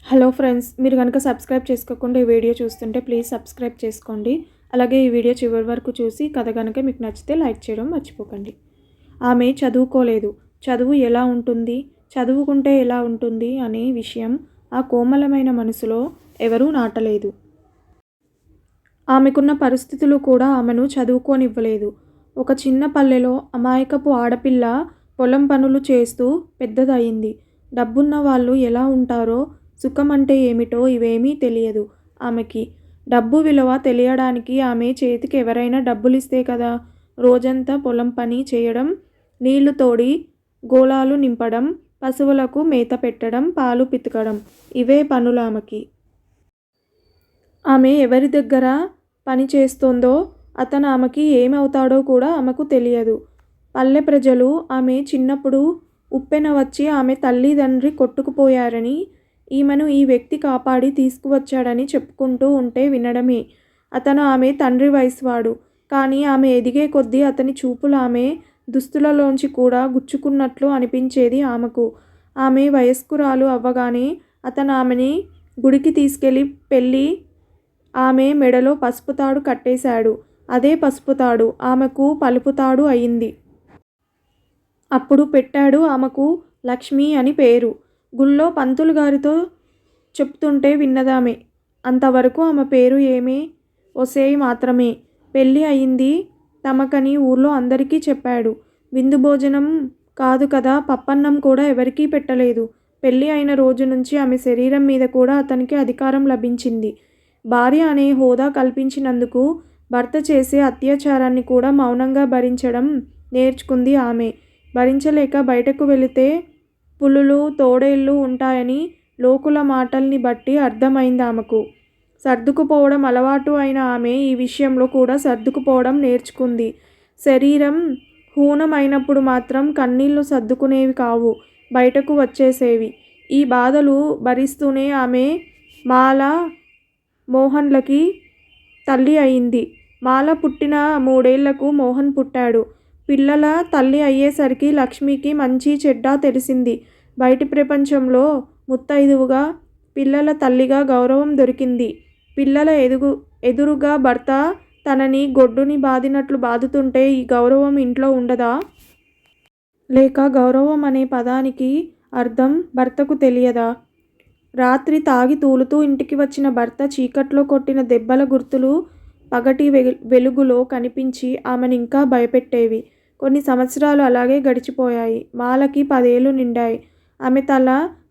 Hello friends, మీరు గనుక subscribe చేసుకోకుండా ఈ వీడియో చూస్తుంటే ప్లీజ్ సబ్స్క్రైబ్ చేసుకోండి. అలాగే ఈ వీడియో చివరి వరకు చూసి కథ గనుక మీకు నచ్చితే లైక్ చేయడం మర్చిపోకండి. ఆమె చదువుకోలేదు. చదువు ఎలా ఉంటుంది, చదువుకుంటే ఎలా ఉంటుంది అనే విషయం ఆ కోమలమైన మనసులో ఎవరూ నాటలేదు. ఆమెకున్న పరిస్థితులు కూడా ఆమెను చదువుకోనివ్వలేదు. ఒక చిన్న పల్లెలో అమాయకపు ఆడపిల్ల పొలం పనులు చేస్తూ పెద్దదయింది. డబ్బున్న వాళ్ళు ఎలా ఉంటారో, సుఖం అంటే ఏమిటో ఇవేమీ తెలియదు ఆమెకి. డబ్బు విలువ తెలియడానికి ఆమె చేతికి ఎవరైనా డబ్బులిస్తే కదా. రోజంతా పొలం పని చేయడం, నీళ్లు తోడి గోళాలు నింపడం, పశువులకు మేత పెట్టడం, పాలు పితకడం, ఇవే పనులు ఆమెకి. ఆమె ఎవరి దగ్గర పని చేస్తోందో అతను ఆమెకి ఏమవుతాడో కూడా ఆమెకు తెలియదు. పల్లె ప్రజలు ఆమె చిన్నప్పుడు ఉప్పెన వచ్చి ఆమె తల్లిదండ్రి కొట్టుకుపోయారని, ఈమెను ఈ వ్యక్తి కాపాడి తీసుకువచ్చాడని చెప్పుకుంటూ ఉంటే వినడమే. అతను ఆమె తండ్రి వయసువాడు. కానీ ఆమె ఎదిగే కొద్దీ అతని చూపులు ఆమె దుస్తులలోంచి కూడా గుచ్చుకున్నట్లు అనిపించేది ఆమెకు. ఆమె వయస్కురాలు అవ్వగానే అతను ఆమెని గుడికి తీసుకెళ్లి పెళ్ళి ఆమె మెడలో పసుపు తాడు కట్టేశాడు. అదే పసుపు తాడు ఆమెకు పలుపు తాడు అయింది. అప్పుడు పెట్టాడు ఆమెకు లక్ష్మి అని పేరు. గుళ్ళో పంతులు గారితో చెప్తుంటే విన్నదామె. అంతవరకు ఆమె పేరు ఏమే ఒసేయ్ మాత్రమే. పెళ్ళి అయింది తమకని ఊర్లో అందరికీ చెప్పాడు. విందు భోజనం కాదు కదా, పప్పన్నం కూడా ఎవరికీ పెట్టలేదు. పెళ్ళి అయిన రోజు నుంచి ఆమె శరీరం మీద కూడా అతనికి అధికారం లభించింది. భార్య అనే హోదా కల్పించినందుకు భర్త చేసే అత్యాచారాన్ని కూడా మౌనంగా భరించడం నేర్చుకుంది ఆమె. భరించలేక బయటకు వెళితే పులులు తోడేళ్ళు ఉంటాయని లోకుల మాటల్ని బట్టి అర్థమైంది ఆమెకు. సర్దుకుపోవడం అలవాటు అయిన ఆమె ఈ విషయంలో కూడా సర్దుకుపోవడం నేర్చుకుంది. శరీరం హూనమైనప్పుడు మాత్రం కన్నీళ్లు సర్దుకునేవి కావు, బయటకు వచ్చేసేవి. ఈ బాధలు భరిస్తూనే ఆమె మాల మోహన్లకి తల్లి అయింది. మాల పుట్టిన 3 ఏళ్లకు మోహన్ పుట్టాడు. పిల్లల తల్లి అయ్యేసరికి లక్ష్మికి మంచి చెడ్డ తెలిసింది. బయటి ప్రపంచంలో ముత్తైదువుగా, పిల్లల తల్లిగా గౌరవం దొరికింది. పిల్లల ఎదురుగా భర్త తనని గొడ్డుని బాదినట్లు బాదుతుంటే ఈ గౌరవం ఇంట్లో ఉండదా? లేక గౌరవం అనే పదానికి అర్థం భర్తకు తెలియదా? రాత్రి తాగి తూలుతూ ఇంటికి వచ్చిన భర్త చీకట్లో కొట్టిన దెబ్బల గుర్తులు పగటి వెలుగులో కనిపించి ఆమెనింకా భయపెట్టేవి. కొన్ని సంవత్సరాలు అలాగే గడిచిపోయాయి. మాలకి 10 ఏళ్లు నిండాయి. ఆమె తన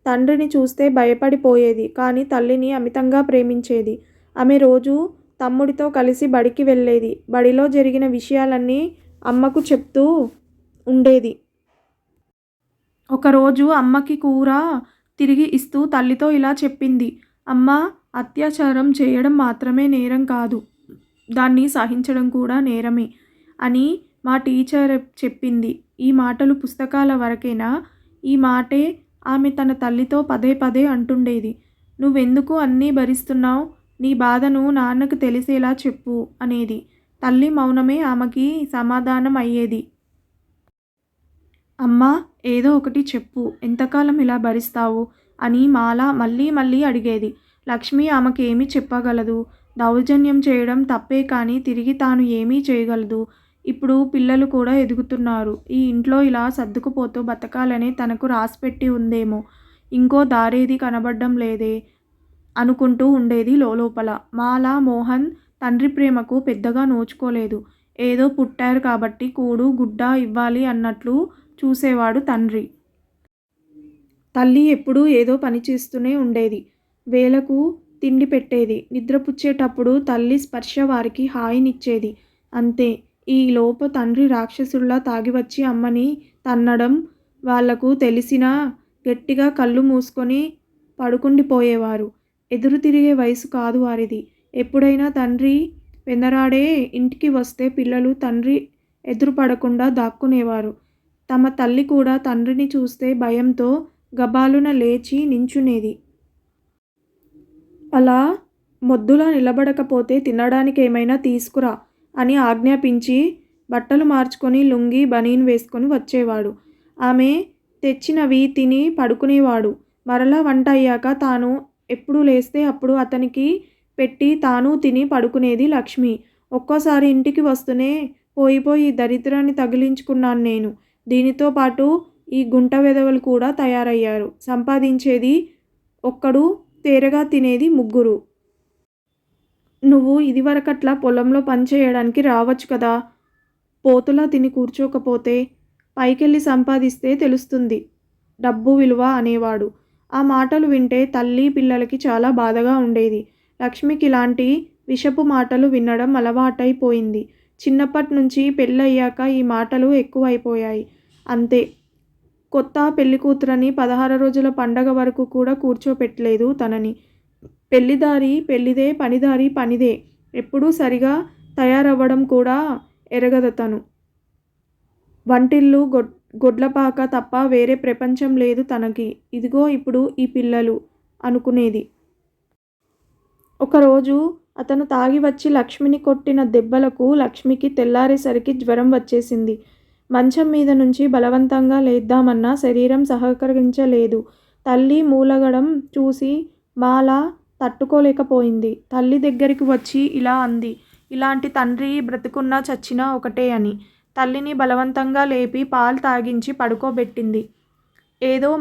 తండ్రిని చూస్తే భయపడిపోయేది. కానీ తల్లిని అమితంగా ప్రేమించేది. ఆమె రోజూ తమ్ముడితో కలిసి బడికి వెళ్ళేది. బడిలో జరిగిన విషయాలన్నీ అమ్మకు చెప్తూ ఉండేది. ఒకరోజు అమ్మకి కూర తిరిగి ఇస్తూ తల్లితో ఇలా చెప్పింది. అమ్మా, అత్యాచారం చేయడం మాత్రమే నేరం కాదు, దాన్ని సహించడం కూడా నేరమే అని మా టీచర్ చెప్పింది. ఈ మాటలు పుస్తకాల వరకేనా? ఈ మాటే ఆమె తన తల్లితో పదే పదే అంటుండేది. నువ్వెందుకు అన్నీ భరిస్తున్నావు? నీ బాధను నాన్నకు తెలిసేలా చెప్పు అనేది. తల్లి మౌనమే ఆమెకి సమాధానం అయ్యేది. అమ్మా, ఏదో ఒకటి చెప్పు, ఎంతకాలం ఇలా భరిస్తావు అని మాల మళ్ళీ మళ్ళీ అడిగేది. లక్ష్మి ఆమెకి ఏమి చెప్పగలదు? దౌర్జన్యం చేయడం తప్పే కానీ తిరిగి తాను ఏమీ చేయగలదు. ఇప్పుడు పిల్లలు కూడా ఎదుగుతున్నారు. ఈ ఇంట్లో ఇలా సర్దుకుపోతూ బతకాలనే తనకు రాసిపెట్టి ఉందేమో. ఇంకో దారేది కనబడ్డం లేదే అనుకుంటూ ఉండేది లోలోపల. మాల మోహన్ తండ్రి ప్రేమకు పెద్దగా నోచుకోలేదు. ఏదో పుట్టారు కాబట్టి కూడు గుడ్డ ఇవ్వాలి అన్నట్లు చూసేవాడు తండ్రి. తల్లి ఎప్పుడూ ఏదో పని చేస్తూనే ఉండేది. వేళకు తిండి పెట్టేది. నిద్రపుచ్చేటప్పుడు తల్లి స్పర్శ వారికి హాయినిచ్చేది. అంతే. ఈ లోపు తండ్రి రాక్షసుల్లా తాగివచ్చి అమ్మని తన్నడం వాళ్లకు తెలిసినా గట్టిగా కళ్ళు మూసుకొని పడుకుండిపోయేవారు. ఎదురు తిరిగే వయసు కాదు వారిది. ఎప్పుడైనా తండ్రి పెందరాడే ఇంటికి వస్తే పిల్లలు తండ్రి ఎదురుపడకుండా దాక్కునేవారు. తమ తల్లి కూడా తండ్రిని చూస్తే భయంతో గబాలున లేచి నించునేది. అలా మొద్దులా నిలబడకపోతే తినడానికేమైనా తీసుకురా అని ఆజ్ఞాపించి బట్టలు మార్చుకొని లుంగీ బనీన్ వేసుకొని వచ్చేవాడు. ఆమె తెచ్చినవి తిని పడుకునేవాడు. మరలా వంట అయ్యాక తాను ఎప్పుడు లేస్తే అప్పుడు అతనికి పెట్టి తాను తిని పడుకునేది లక్ష్మి. ఒక్కోసారి ఇంటికి వస్తూనే పోయి ఈ దరిద్రాన్ని తగిలించుకున్నాను నేను. దీనితో పాటు ఈ గుంట వెధవలు కూడా తయారయ్యారు. సంపాదించేది ఒక్కడు, తేరగా తినేది ముగ్గురు. నువ్వు ఇదివరకట్లా పొలంలో పని చేయడానికి రావచ్చు కదా. పోతులా తిని కూర్చోకపోతే. పైకెళ్ళి సంపాదిస్తే తెలుస్తుంది డబ్బు విలువ అనేవాడు. ఆ మాటలు వింటే తల్లి పిల్లలకి చాలా బాధగా ఉండేది. లక్ష్మికి ఇలాంటి విషపు మాటలు వినడం అలవాటైపోయింది. చిన్నప్పటి నుంచి పెళ్ళయ్యాక ఈ మాటలు ఎక్కువైపోయాయి. అంతే. కొత్త పెళ్ళికూతురని 16 రోజుల పండగ వరకు కూడా కూర్చోపెట్టలేదు తనని. పెళ్ళిదారి పెళ్ళిదే, పనిదారి పనిదే. ఎప్పుడూ సరిగా తయారవ్వడం కూడా ఎరగదతను. వంటిల్లు గొడ్లపాక తప్ప వేరే ప్రపంచం లేదు తనకి. ఇదిగో ఇప్పుడు ఈ పిల్లలు అనుకునేది. ఒకరోజు అతను తాగి వచ్చి లక్ష్మిని కొట్టిన దెబ్బలకు లక్ష్మికి తెల్లారేసరికి జ్వరం వచ్చేసింది. మంచం మీద నుంచి బలవంతంగా లేద్దామన్నా శరీరం సహకరించలేదు. తల్లి మూలగడం చూసి మాల తట్టుకోలేకపోయింది. తల్లి దగ్గరికి వచ్చి ఇలా అంది. ఇలాంటి తండ్రి బ్రతికున్నా చచ్చినా ఒకటే అని. తల్లిని బలవంతంగా లేపి పాలు తాగించి పడుకోబెట్టింది. ఏదో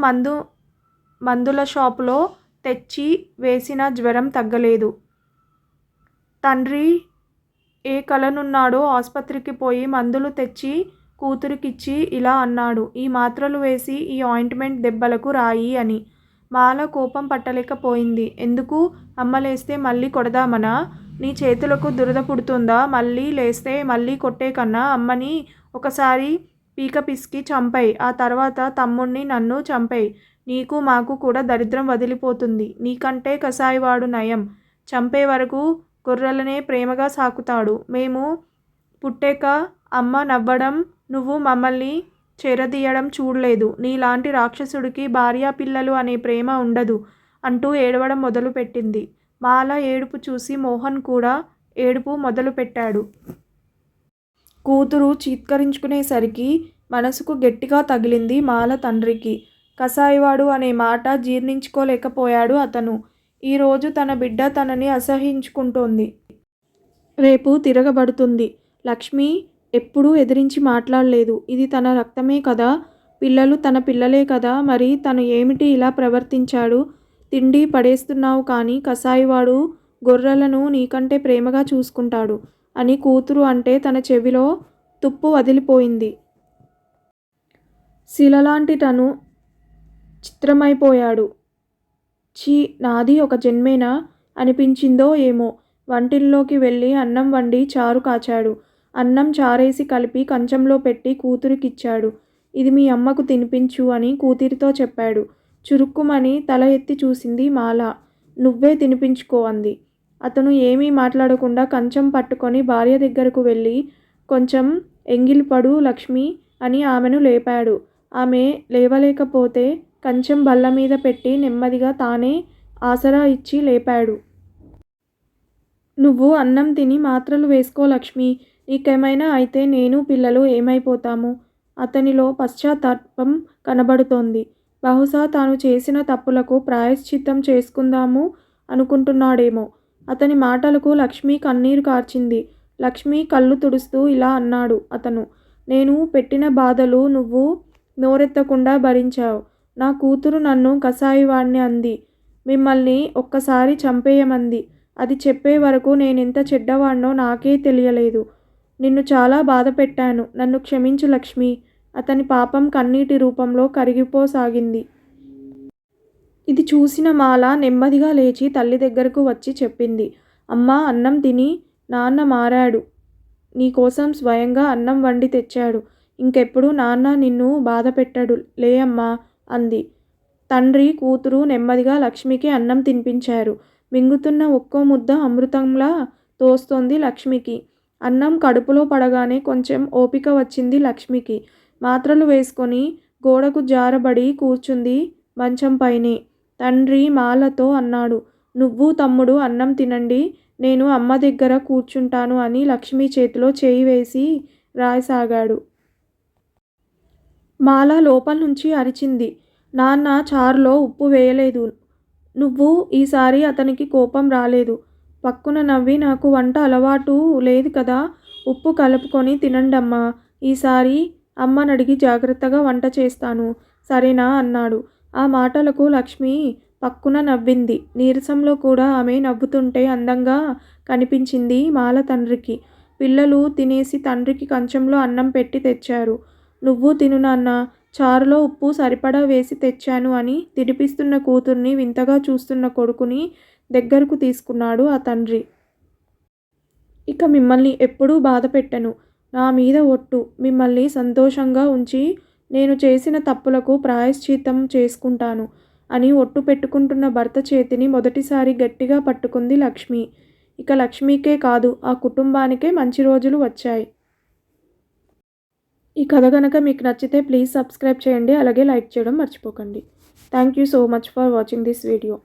మందుల షాపులో తెచ్చి వేసిన జ్వరం తగ్గలేదు. తండ్రి ఏ కలనున్నాడో ఆస్పత్రికి పోయి మందులు తెచ్చి కూతురికిచ్చి ఇలా అన్నాడు. ఈ మాత్రలు వేసి ఈ ఆయింట్మెంట్ దెబ్బలకు రాయి అని. మాల కోపం పట్టలేకపోయింది. ఎందుకు? అమ్మ లేస్తే మళ్ళీ కొడదామనా? నీ చేతులకు దురద పుడుతుందా? మళ్ళీ లేస్తే మళ్ళీ కొట్టే కన్నా అమ్మని ఒకసారి పీక పిసికి చంపేయ్. ఆ తర్వాత తమ్ముణ్ణి నన్ను చంపేయ్. నీకు మాకు కూడా దరిద్రం వదిలిపోతుంది. నీకంటే కసాయివాడు నయం. చంపే వరకు గొర్రెలనే ప్రేమగా సాకుతాడు. మేము పుట్టాక అమ్మ నవ్వడం నువ్వు మమ్మల్ని చేరదీయడం చూడలేదు. నీలాంటి రాక్షసుడికి భార్యా పిల్లలు అనే ప్రేమ ఉండదు అంటూ ఏడవడం మొదలుపెట్టింది. మాల ఏడుపు చూసి మోహన్ కూడా ఏడుపు మొదలుపెట్టాడు. కూతురు చీత్కరించుకునేసరికి మనసుకు గట్టిగా తగిలింది మాల తండ్రికి. కసాయివాడు అనే మాట జీర్ణించుకోలేకపోయాడు అతను. ఈరోజు తన బిడ్డ తనని అసహ్యించుకుంటోంది. రేపు తిరగబడుతుంది. లక్ష్మి ఎప్పుడూ ఎదిరించి మాట్లాడలేదు. ఇది తన రక్తమే కదా. పిల్లలు తన పిల్లలే కదా. మరి తను ఏమిటి ఇలా ప్రవర్తించాడు? తిండి పడేస్తున్నావు కానీ కసాయివాడు గొర్రెలను నీకంటే ప్రేమగా చూసుకుంటాడు అని కూతురు అంటే తన చెవిలో తుప్పు వదిలిపోయింది. శిలలాంటి తను చిత్రమైపోయాడు. ఛీ, నాది ఒక జన్మేనా అనిపించిందో ఏమో. వంటిల్లోకి వెళ్ళి అన్నం వండి చారు కాచాడు. అన్నం చారేసి కలిపి కంచంలో పెట్టి కూతురికిచ్చాడు. ఇది మీ అమ్మకు తినిపించు అని కూతురితో చెప్పాడు. చురుక్కుమని తల ఎత్తి చూసింది మాల. నువ్వే తినిపించుకో అంది. అతను ఏమీ మాట్లాడకుండా కంచం పట్టుకొని భార్య దగ్గరకు వెళ్ళి కొంచెం ఎంగిలిపడు లక్ష్మి అని ఆమెను లేపాడు. ఆమె లేవలేకపోతే కంచం బల్ల మీద పెట్టి నెమ్మదిగా తానే ఆసరా ఇచ్చి లేపాడు. నువ్వు అన్నం తిని మాత్రలు వేసుకో లక్ష్మి. నీకేమైనా అయితే నేను పిల్లలు ఏమైపోతాము? అతనిలో పశ్చాత్తాపం కనబడుతోంది. బహుశా తాను చేసిన తప్పులకు ప్రాయశ్చిత్తం చేసుకుందాము అనుకుంటున్నాడేమో. అతని మాటలకు లక్ష్మి కన్నీరు కార్చింది. లక్ష్మి కళ్ళు తుడుస్తూ ఇలా అన్నాడు అతను. నేను పెట్టిన బాధలు నువ్వు నోరెత్తకుండా భరించావు. నా కూతురు నన్ను కసాయివాణ్ణి అంది. మిమ్మల్ని ఒక్కసారి చంపేయమంది. అది చెప్పే వరకు నేనెంత చెడ్డవాణ్ణో నాకే తెలియలేదు. నిన్ను చాలా బాధ పెట్టాను. నన్ను క్షమించు లక్ష్మి. అతని పాపం కన్నీటి రూపంలో కరిగిపోసాగింది. ఇది చూసిన మాల నెమ్మదిగా లేచి తల్లి దగ్గరకు వచ్చి చెప్పింది. అమ్మా, అన్నం తిని నాన్న మారాడు. నీకోసం స్వయంగా అన్నం వండి తెచ్చాడు. ఇంకెప్పుడు నాన్న నిన్ను బాధ పెట్టడు. లే అమ్మా అంది. తండ్రి కూతురు నెమ్మదిగా లక్ష్మికి అన్నం తినిపించారు. మింగుతున్న ఒక్కో ముద్ద అమృతంలా తోస్తోంది లక్ష్మికి. అన్నం కడుపులో పడగానే కొంచెం ఓపిక వచ్చింది లక్ష్మికి. మాత్రలు వేసుకొని గోడకు జారబడి కూర్చుంది మంచంపైనే. తండ్రి మాలతో అన్నాడు. నువ్వు తమ్ముడు అన్నం తినండి, నేను అమ్మ దగ్గర కూర్చుంటాను అని లక్ష్మి చేతిలో చేయి వేసి రాయసాగాడు. మాల లోపల నుంచి అరిచింది. నాన్న చారులో ఉప్పు వేయలేదు. నువ్వు ఈసారి అతనికి కోపం రాలేదు. పక్కున నవ్వి నాకు వంట అలవాటు లేదు కదా, ఉప్పు కలుపుకొని తినండమ్మా. ఈసారి అమ్మనడిగి జాగ్రత్తగా వంట చేస్తాను, సరేనా అన్నాడు. ఆ మాటలకు లక్ష్మి పక్కున నవ్వింది. నీరసంలో కూడా ఆమె నవ్వుతుంటే అందంగా కనిపించింది మాల తండ్రికి. పిల్లలు తినేసి తండ్రికి కంచంలో అన్నం పెట్టి తెచ్చారు. నువ్వు తిను నాన్నా, చారులో ఉప్పు సరిపడా వేసి తెచ్చాను అని తినిపిస్తున్న కూతుర్ని వింతగా చూస్తున్న కొడుకుని దగ్గరకు తీసుకున్నాడు ఆ తండ్రి. ఇక మిమ్మల్ని ఎప్పుడూ బాధ పెట్టను. నా మీద ఒట్టు. మిమ్మల్ని సంతోషంగా ఉంచి నేను చేసిన తప్పులకు ప్రాయశ్చిత్తం చేసుకుంటాను అని ఒట్టు పెట్టుకుంటున్న భర్త చేతిని మొదటిసారి గట్టిగా పట్టుకుంది లక్ష్మి. ఇక లక్ష్మికే కాదు, ఆ కుటుంబానికే మంచి రోజులు వచ్చాయి. ఈ కథ కనుక మీకు నచ్చితే ప్లీజ్ సబ్స్క్రైబ్ చేయండి. అలాగే లైక్ చేయడం మర్చిపోకండి. Thank you so much for watching this video.